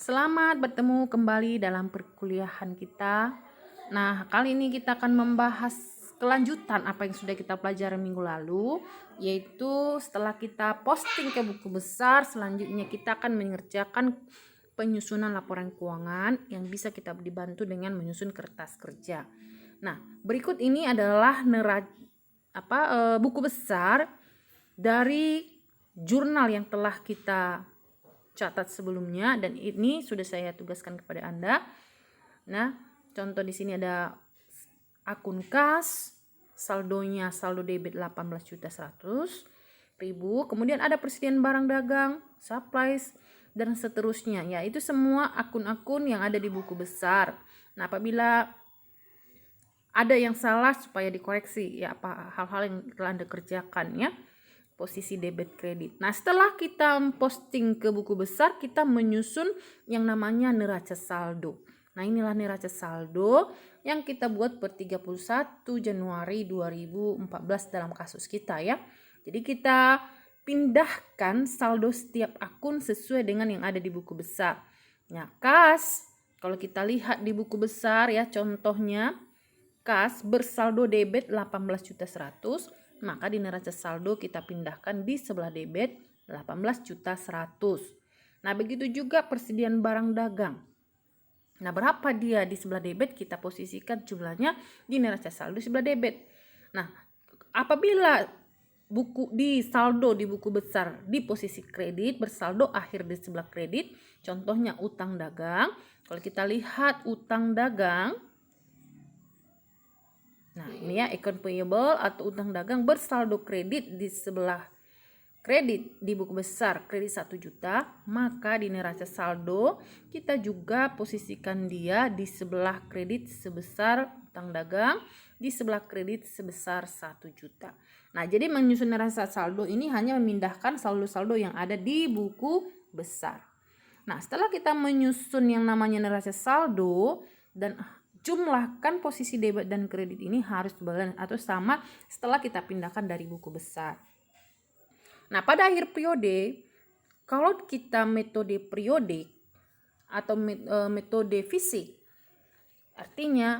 Selamat bertemu kembali dalam perkuliahan kita. Nah, kali ini kita akan membahas kelanjutan apa yang sudah kita pelajari minggu lalu, yaitu setelah kita posting ke buku besar, selanjutnya kita akan mengerjakan penyusunan laporan keuangan yang bisa kita dibantu dengan menyusun kertas kerja. Nah, berikut ini adalah buku besar dari jurnal yang telah kita catat sebelumnya, dan ini sudah saya tugaskan kepada Anda. Nah, contoh di sini ada akun kas, saldonya saldo debit 18.100.000, kemudian ada persediaan barang dagang, supplies, dan seterusnya. Ya, itu semua akun-akun yang ada di buku besar. Nah, apabila ada yang salah supaya dikoreksi, ya apa hal-hal yang telah Anda kerjakan ya. Posisi debit kredit. Nah, setelah kita posting ke buku besar, kita menyusun yang namanya neraca saldo. Nah, inilah neraca saldo yang kita buat per 31 Januari 2014 dalam kasus kita ya. Jadi kita pindahkan saldo setiap akun sesuai dengan yang ada di buku besar. Nah, kas, kalau kita lihat di buku besar ya, contohnya kas bersaldo debit 18.100.000, maka di neraca saldo kita pindahkan di sebelah debit 18.100.000. Nah, begitu juga persediaan barang dagang. Nah, berapa dia di sebelah debit, kita posisikan jumlahnya di neraca saldo di sebelah debit. Nah, apabila buku di saldo di buku besar di posisi kredit, bersaldo akhir di sebelah kredit, contohnya utang dagang. Kalau kita lihat utang dagang, nah ini ya, account payable atau utang dagang bersaldo kredit di sebelah kredit di buku besar kredit 1 juta, maka di neraca saldo kita juga posisikan dia di sebelah kredit sebesar utang dagang, di sebelah kredit sebesar 1 juta. Nah, jadi menyusun neraca saldo ini hanya memindahkan saldo-saldo yang ada di buku besar. Nah, setelah kita menyusun yang namanya neraca saldo dan jumlahkan posisi debit dan kredit ini harus balance atau sama setelah kita pindahkan dari buku besar. Nah, pada akhir periode, kalau kita metode periodik atau metode fisik, artinya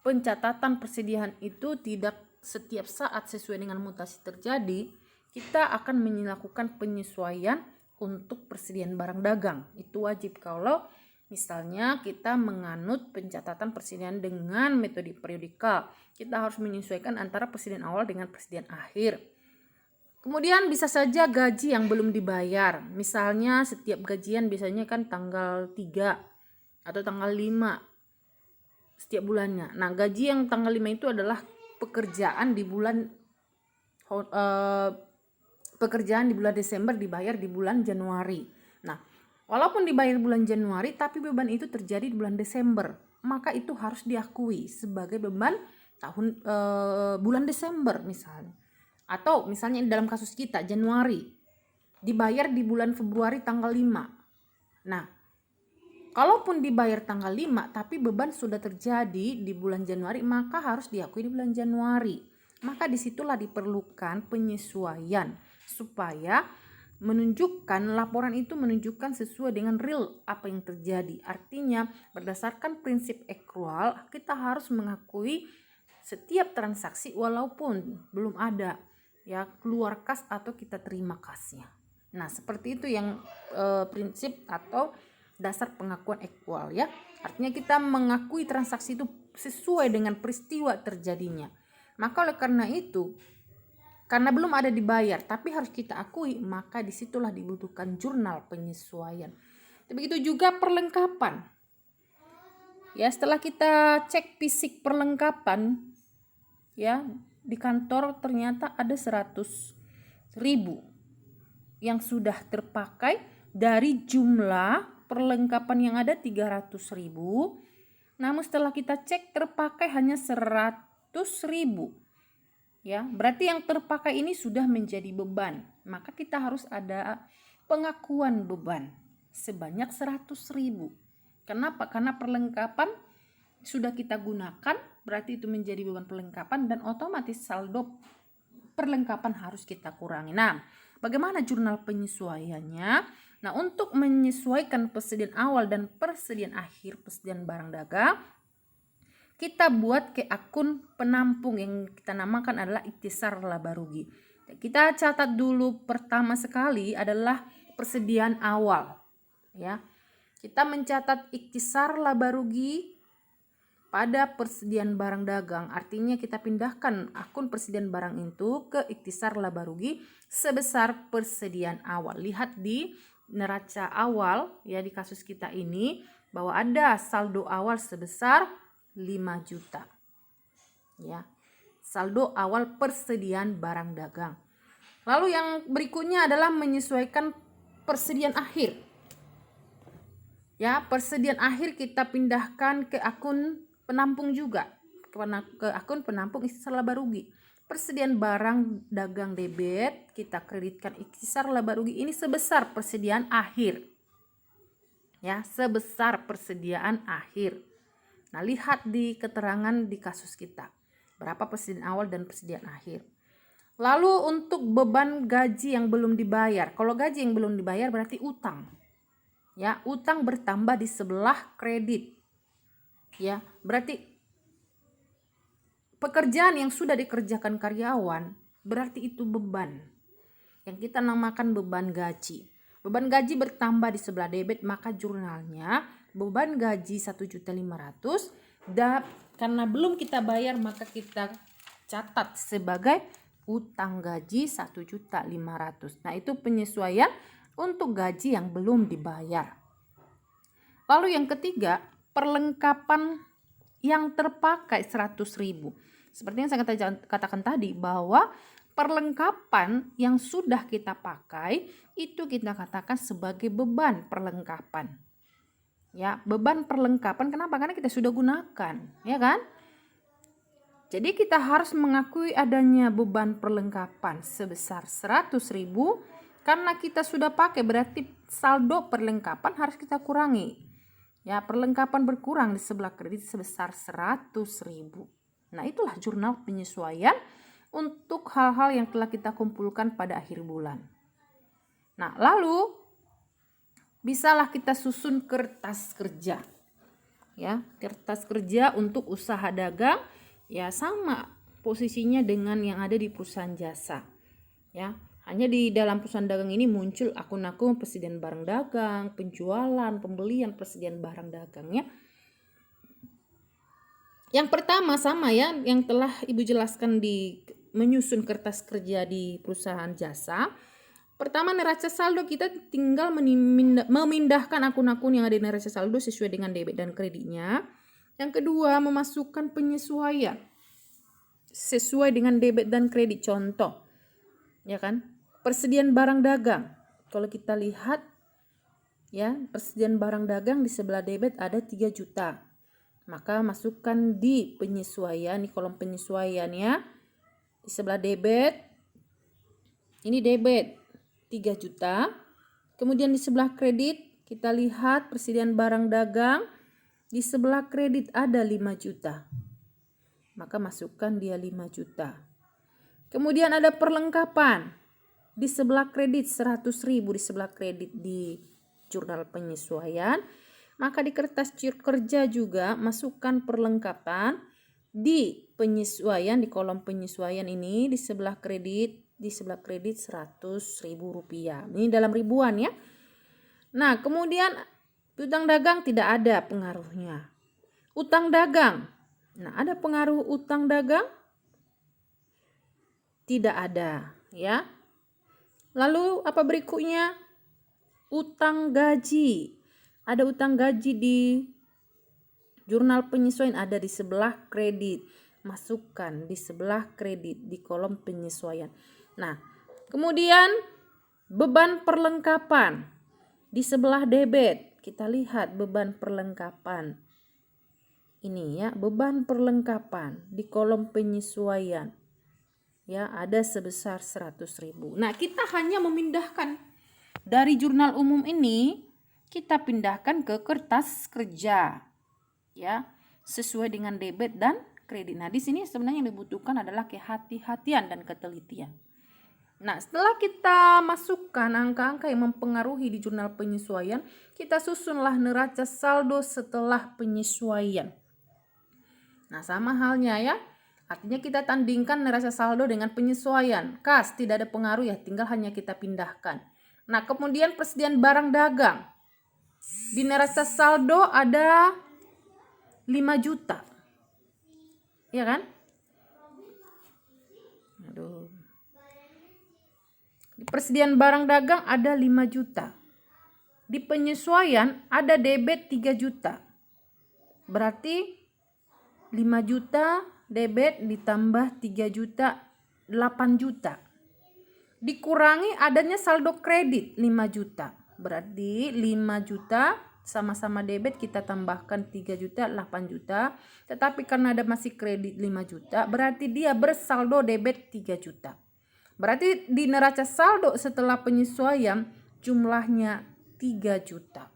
pencatatan persediaan itu tidak setiap saat sesuai dengan mutasi terjadi, kita akan melakukan penyesuaian untuk persediaan barang dagang. Itu wajib kalau misalnya kita menganut pencatatan persediaan dengan metode periodikal. Kita harus menyesuaikan antara persediaan awal dengan persediaan akhir. Kemudian bisa saja gaji yang belum dibayar. Misalnya setiap gajian biasanya kan tanggal 3 atau tanggal 5 setiap bulannya. Nah, gaji yang tanggal 5 itu adalah pekerjaan di bulan Desember dibayar di bulan Januari. Nah, walaupun dibayar bulan Januari, tapi beban itu terjadi di bulan Desember, maka itu harus diakui sebagai beban bulan Desember misalnya. Atau misalnya dalam kasus kita Januari dibayar di bulan Februari tanggal 5. Nah, kalaupun dibayar tanggal 5 tapi beban sudah terjadi di bulan Januari, maka harus diakui di bulan Januari. Maka disitulah diperlukan penyesuaian supaya laporan itu menunjukkan sesuai dengan real apa yang terjadi. Artinya berdasarkan prinsip accrual, kita harus mengakui setiap transaksi walaupun belum ada ya keluar kas atau kita terima kasnya. Nah, seperti itu yang prinsip atau dasar pengakuan accrual ya. Artinya kita mengakui transaksi itu sesuai dengan peristiwa terjadinya. Maka oleh karena itu, karena belum ada dibayar tapi harus kita akui, maka disitulah dibutuhkan jurnal penyesuaian. Begitu juga perlengkapan. Ya, setelah kita cek fisik perlengkapan ya di kantor, ternyata ada 100.000 yang sudah terpakai dari jumlah perlengkapan yang ada 300.000. Namun setelah kita cek terpakai hanya 100.000. Ya, berarti yang terpakai ini sudah menjadi beban. Maka kita harus ada pengakuan beban sebanyak 100.000. Kenapa? Karena perlengkapan sudah kita gunakan, berarti itu menjadi beban perlengkapan dan otomatis saldo perlengkapan harus kita kurangi. Nah, bagaimana jurnal penyesuaiannya? Nah, untuk menyesuaikan persediaan awal dan persediaan akhir persediaan barang dagang, kita buat ke akun penampung yang kita namakan adalah ikhtisar laba rugi. Kita catat dulu pertama sekali adalah persediaan awal, ya. Kita mencatat ikhtisar laba rugi pada persediaan barang dagang. Artinya kita pindahkan akun persediaan barang itu ke ikhtisar laba rugi sebesar persediaan awal. Lihat di neraca awal ya di kasus kita ini bahwa ada saldo awal sebesar 5 juta. Ya. Saldo awal persediaan barang dagang. Lalu yang berikutnya adalah menyesuaikan persediaan akhir. Ya, persediaan akhir kita pindahkan ke akun penampung juga, ke akun penampung ikhtisar laba rugi. Persediaan barang dagang debit kita kreditkan ikhtisar laba rugi ini sebesar persediaan akhir. Ya, sebesar persediaan akhir. Nah, lihat di keterangan di kasus kita. Berapa persediaan awal dan persediaan akhir. Lalu untuk beban gaji yang belum dibayar. Kalau gaji yang belum dibayar berarti utang. Ya, utang bertambah di sebelah kredit. Ya, berarti pekerjaan yang sudah dikerjakan karyawan berarti itu beban. Yang kita namakan beban gaji. Beban gaji bertambah di sebelah debit, maka jurnalnya beban gaji 1.500.000 dan karena belum kita bayar maka kita catat sebagai utang gaji 1.500.000. Nah, itu penyesuaian untuk gaji yang belum dibayar. Lalu yang ketiga, perlengkapan yang terpakai 100.000. Seperti yang saya katakan tadi bahwa perlengkapan yang sudah kita pakai itu kita katakan sebagai beban perlengkapan. Ya, beban perlengkapan kenapa? Karena kita sudah gunakan, ya kan? Jadi kita harus mengakui adanya beban perlengkapan sebesar 100.000 karena kita sudah pakai, berarti saldo perlengkapan harus kita kurangi. Ya, perlengkapan berkurang di sebelah kredit sebesar 100.000. Nah, itulah jurnal penyesuaian untuk hal-hal yang telah kita kumpulkan pada akhir bulan. Nah, lalu bisalah kita susun kertas kerja. Ya, kertas kerja untuk usaha dagang ya sama posisinya dengan yang ada di perusahaan jasa. Ya, hanya di dalam perusahaan dagang ini muncul akun-akun persediaan barang dagang, penjualan, pembelian, persediaan barang dagang ya. Yang pertama sama ya, yang telah Ibu jelaskan di menyusun kertas kerja di perusahaan jasa. Pertama, neraca saldo kita tinggal memindahkan akun-akun yang ada di neraca saldo sesuai dengan debit dan kreditnya. Yang kedua, memasukkan penyesuaian sesuai dengan debit dan kredit. Contoh, ya kan? Persediaan barang dagang. Kalau kita lihat ya, persediaan barang dagang di sebelah debit ada 3 juta. Maka masukkan di penyesuaian, di kolom penyesuaian ya. Di sebelah debit, ini debit 3 juta. Kemudian di sebelah kredit, kita lihat persediaan barang dagang. Di sebelah kredit ada 5 juta. Maka masukkan dia 5 juta. Kemudian ada perlengkapan. Di sebelah kredit 100.000 di sebelah kredit di jurnal penyesuaian. Maka di kertas kerja juga masukkan perlengkapan di penyesuaian, di kolom penyesuaian ini di sebelah kredit 100.000 rupiah. Ini dalam ribuan ya. Nah, kemudian utang dagang tidak ada pengaruhnya. Utang dagang. Nah, ada pengaruh utang dagang? Tidak ada ya. Lalu apa berikutnya? Utang gaji. Ada utang gaji di jurnal penyesuaian, ada di sebelah kredit. Masukkan di sebelah kredit di kolom penyesuaian. Nah, kemudian beban perlengkapan di sebelah debit. Kita lihat beban perlengkapan. Ini ya, beban perlengkapan di kolom penyesuaian. Ya, ada sebesar 100.000. Nah, kita hanya memindahkan dari jurnal umum ini, kita pindahkan ke kertas kerja. Ya, sesuai dengan debit dan kredit. Nah, di sini sebenarnya yang dibutuhkan adalah kehati-hatian dan ketelitian. Nah, setelah kita masukkan angka-angka yang mempengaruhi di jurnal penyesuaian, kita susunlah neraca saldo setelah penyesuaian. Nah, sama halnya ya. Artinya kita tandingkan neraca saldo dengan penyesuaian. Kas tidak ada pengaruh ya, tinggal hanya kita pindahkan. Nah, kemudian persediaan barang dagang. Di neraca saldo ada 5 juta. Ya kan? Aduh. Di persediaan barang dagang ada 5 juta. Di penyesuaian ada debit 3 juta. Berarti 5 juta debit ditambah 3 juta 8 juta. Dikurangi adanya saldo kredit 5 juta. Berarti 5 juta sama-sama debit kita tambahkan 3 juta 8 juta. Tetapi karena ada masih kredit 5 juta, berarti dia bersaldo debit 3 juta. Berarti di neraca saldo setelah penyesuaian jumlahnya 3 juta.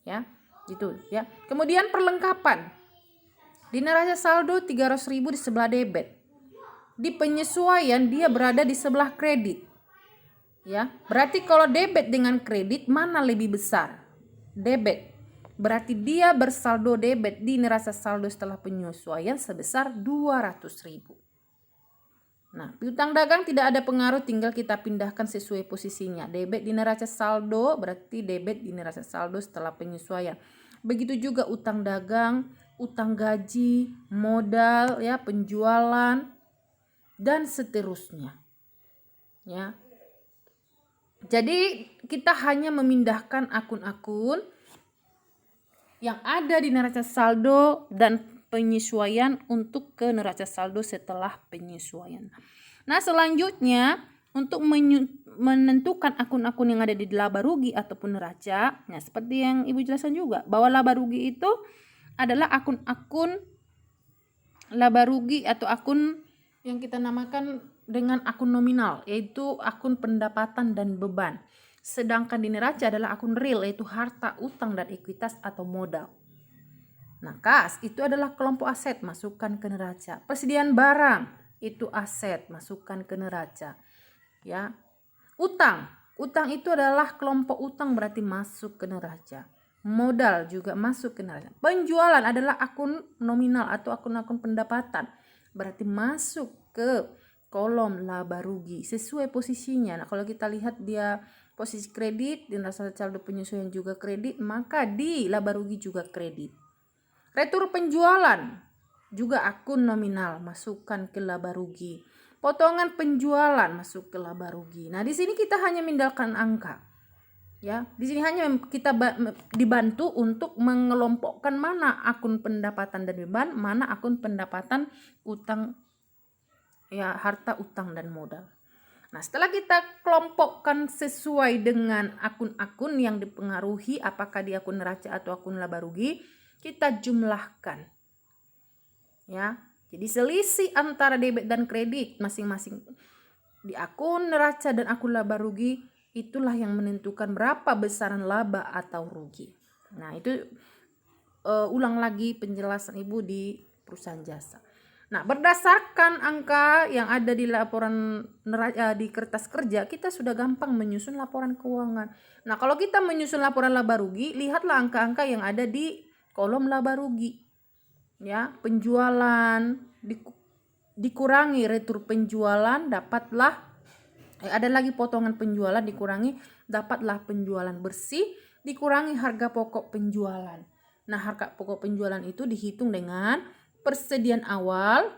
Ya, gitu ya. Kemudian perlengkapan. Di neraca saldo 300.000 di sebelah debit. Di penyesuaian dia berada di sebelah kredit. Ya, berarti kalau debit dengan kredit mana lebih besar? Debit. Berarti dia bersaldo debit di neraca saldo setelah penyesuaian sebesar 200.000. Nah, piutang dagang tidak ada pengaruh, tinggal kita pindahkan sesuai posisinya. Debit di neraca saldo berarti debit di neraca saldo setelah penyesuaian. Begitu juga utang dagang, utang gaji, modal ya, penjualan dan seterusnya. Ya. Jadi kita hanya memindahkan akun-akun yang ada di neraca saldo dan penyesuaian untuk ke neraca saldo setelah penyesuaian. Nah, selanjutnya untuk menentukan akun-akun yang ada di laba rugi ataupun neraca, nah seperti yang Ibu jelaskan juga bahwa laba rugi itu adalah akun-akun laba rugi atau akun yang kita namakan dengan akun nominal, yaitu akun pendapatan dan beban. Sedangkan di neraca adalah akun real, yaitu harta, utang, dan ekuitas atau modal. Nah, kas itu adalah kelompok aset, masukkan ke neraca. Persediaan barang itu aset, masukkan ke neraca. Ya. Utang itu adalah kelompok utang, berarti masuk ke neraca. Modal juga masuk ke neraca. Penjualan adalah akun nominal atau akun-akun pendapatan, berarti masuk ke kolom laba rugi sesuai posisinya. Nah, kalau kita lihat dia posisi kredit di neraca saldo penyesuaian juga kredit, maka di laba rugi juga kredit. Retur penjualan juga akun nominal, masukkan ke laba rugi. Potongan penjualan masuk ke laba rugi. Nah, di sini kita hanya mindahkan angka. Ya, di sini hanya kita dibantu untuk mengelompokkan mana akun pendapatan dan beban, mana akun pendapatan utang ya, harta, utang dan modal. Nah, setelah kita kelompokkan sesuai dengan akun-akun yang dipengaruhi, apakah di akun neraca atau akun laba rugi, kita jumlahkan. Ya, jadi selisih antara debit dan kredit masing-masing di akun neraca dan akun laba rugi, itulah yang menentukan berapa besaran laba atau rugi. Nah, itu ulang lagi penjelasan Ibu di perusahaan jasa. Nah, berdasarkan angka yang ada di laporan neraca di kertas kerja, kita sudah gampang menyusun laporan keuangan. Nah, kalau kita menyusun laporan laba rugi, lihatlah angka-angka yang ada di kolom laba rugi. Ya, penjualan dikurangi retur penjualan, dapatlah ada lagi potongan penjualan dikurangi, dapatlah penjualan bersih, dikurangi harga pokok penjualan. Nah, harga pokok penjualan itu dihitung dengan persediaan awal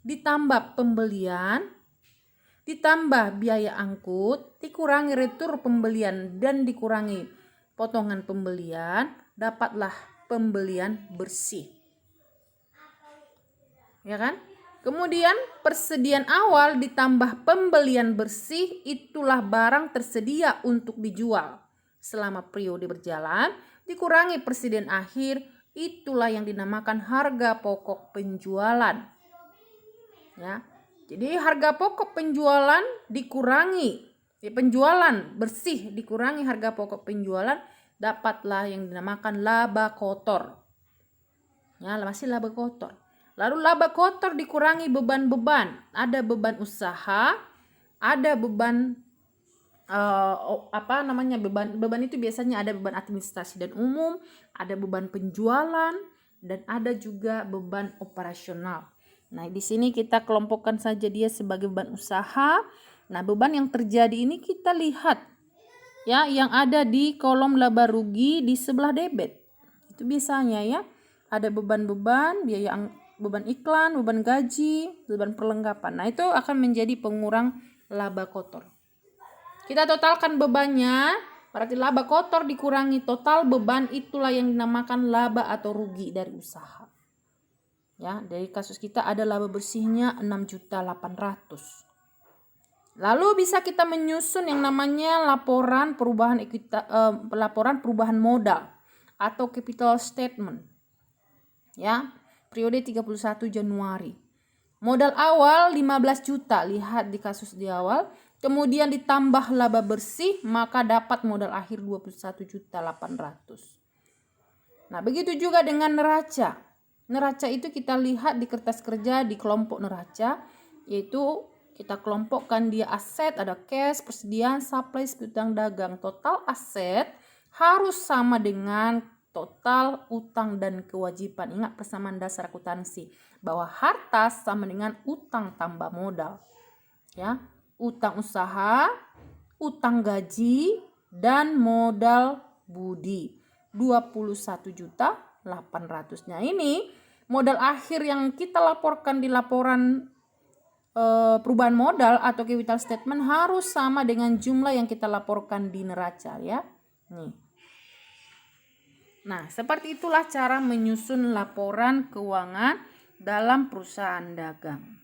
ditambah pembelian ditambah biaya angkut dikurangi retur pembelian dan dikurangi potongan pembelian, dapatlah pembelian bersih. Ya kan? Kemudian persediaan awal ditambah pembelian bersih, itulah barang tersedia untuk dijual selama periode berjalan, dikurangi persediaan akhir, itulah yang dinamakan harga pokok penjualan. Ya. Jadi harga pokok penjualan dikurangi, penjualan bersih dikurangi harga pokok penjualan, dapatlah yang dinamakan laba kotor. Ya, masih laba kotor. Lalu laba kotor dikurangi beban-beban. Ada beban usaha, ada beban beban itu biasanya ada beban administrasi dan umum, ada beban penjualan, dan ada juga beban operasional. Nah, di sini kita kelompokkan saja dia sebagai beban usaha. Nah, beban yang terjadi ini kita lihat ya, yang ada di kolom laba rugi di sebelah debit. Itu biasanya ya, ada beban-beban, beban iklan, beban gaji, beban perlengkapan. Nah, itu akan menjadi pengurang laba kotor. Kita totalkan bebannya, berarti laba kotor dikurangi total beban, itulah yang dinamakan laba atau rugi dari usaha. Ya, dari kasus kita ada laba bersihnya 6.800.000. Lalu bisa kita menyusun yang namanya laporan perubahan modal atau capital statement. Ya, periode 31 Januari. Modal awal 15 juta, lihat di kasus di awal. Kemudian ditambah laba bersih, maka dapat modal akhir 21.800.000. Nah, begitu juga dengan neraca. Neraca itu kita lihat di kertas kerja di kelompok neraca, yaitu kita kelompokkan dia aset, ada cash, persediaan, supply, piutang dagang. Total aset harus sama dengan total utang dan kewajiban. Ingat persamaan dasar akuntansi bahwa harta sama dengan utang tambah modal. Ya, utang usaha, utang gaji, dan modal budi 21.800.000. Ini modal akhir yang kita laporkan di laporan perubahan modal atau capital statement harus sama dengan jumlah yang kita laporkan di neraca ya. Nih. Nah, seperti itulah cara menyusun laporan keuangan dalam perusahaan dagang.